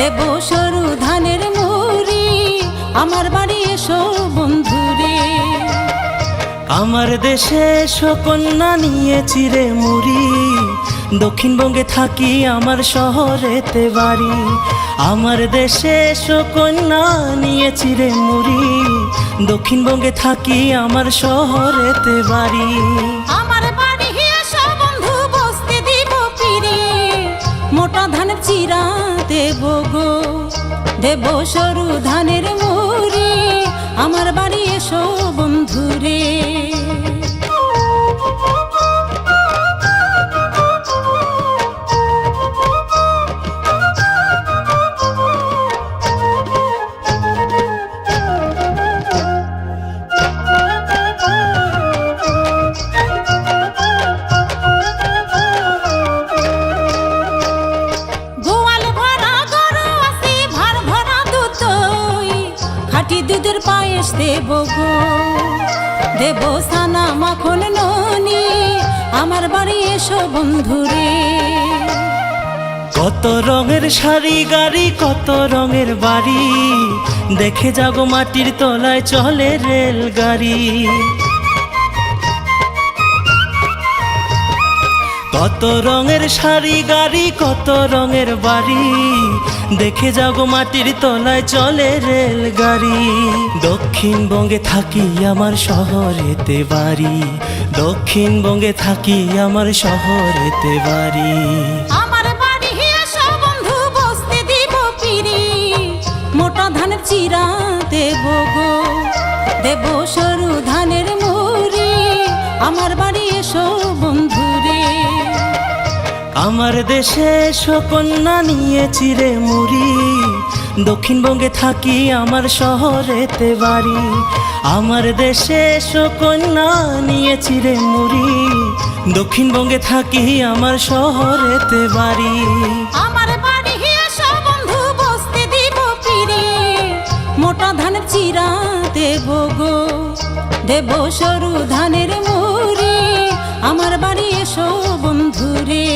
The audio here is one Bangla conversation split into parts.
দেব সরু ধানের মুড়ি, আমার বাড়ি এসো বন্ধুরে। আমার দেশে এসো কন্যা নিয়ে চিরে মুড়ি, দক্ষিণবঙ্গে থাকি আমার শহরেতে বাড়ি। আমার দেশে এসো কন্যা নিয়ে চিরে মুড়ি, দক্ষিণবঙ্গে থাকি আমার শহরেতে বাড়ি। আমার বাড়ি এসো বন্ধু বসতে দিব পিরে, মোটা ধানের চিরা দেব গো, দেব সরু ধানের মুড়ি, আমার বাড়ি এসো বন্ধুরে। দুধের পায়েস দেব গো, দেব সানা মাখন ননি, আমার বাড়ি এসো বন্ধুরে। কত রঙের শাড়ি গাড়ি কত রঙের বাড়ি, দেখে যাগো মাটির তলায় চলে রেলগাড়ি। কত রঙের শাড়ি গাড়ি কত রঙের বাড়ি, দেখে যাগো মাটির তলায় চলে রেলগাড়ি। দক্ষিণবঙ্গে থাকি আমার শহরেতে বাড়ি, দক্ষিণবঙ্গে থাকি আমার শহরেতে বাড়ি। আমার বাড়ি এসো বন্ধু বসতে দিব পিরি, মোটা ধানের চিরা দেব গো, দেব সরু ধানের মুড়ি, আমার বাড়ি এসো বন্ধুরে। আমার দেশে এসো কন্যা নিয়ে চিরে মুড়ি, দক্ষিণবঙ্গে থাকি আমার শহরেতে বাড়ি। আমার দেশে এসো কন্যা নিয়ে চিরে মুড়ি, দক্ষিণবঙ্গে থাকি আমার শহরেতে বাড়ি। আমার বাড়ি এসো বন্ধু বসতে দিব পিরে, মোটা ধানের চিরা দেব গো, দেব সরু ধানের মুড়ি, আমার বাড়ি এসো বন্ধুরে।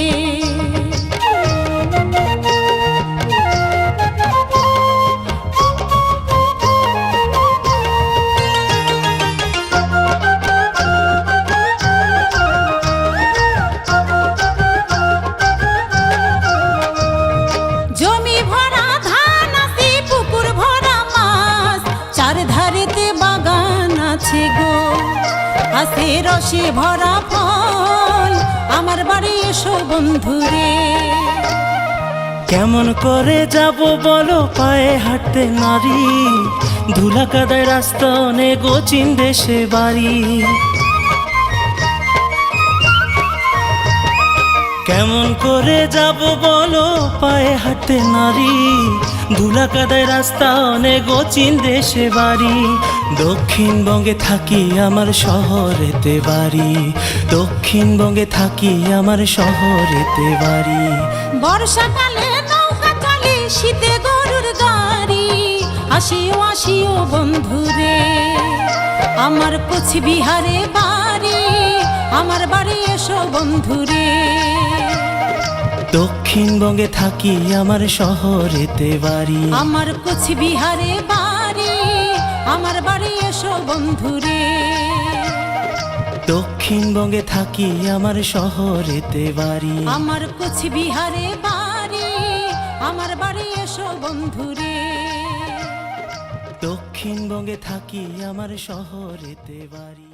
জমি ভরা ধান আছে, পুকুর ভরা মাছ, চারধারেতে বাগান আছে গো, আছে রসে ভরা ফল, আমার বাড়ি এসো বন্ধুরে। কেমন করে যাব বলো পায়ে হাঁটতে নারী, ধুলা কাদায় রাস্তা অনেক অচিন দেশে বাড়ি। কেমন করে যাব বলো পায়ে হাঁটতে নারী, ধুলা কাদায় রাস্তা অনেক অচিন দেশে বাড়ি। দক্ষিণবঙ্গে থাকি আমার শহরেতে বাড়ি, দক্ষিণবঙ্গে থাকি আমার শহরেতে বাড়ি। বর্ষাকালে নৌকা চলে, শীতে গরুর গাড়ি, আসিও আসিও বন্ধুরে, আমার কোচবিহারে বাড়ি, আমার বাড়ি এসো বন্ধুরে। দক্ষিণবঙ্গে থাকি আমার শহরেতে বাড়ি, আমার কোচবিহারে বাড়ি, আমার বাড়ি এসো বন্ধুরে। দক্ষিণবঙ্গে থাকি আমার শহরেতে বাড়ি, আমার কোচবিহারে বাড়ি, আমার বাড়ি এসো বন্ধুরে। দক্ষিণবঙ্গে থাকি আমার শহরেতে বাড়ি।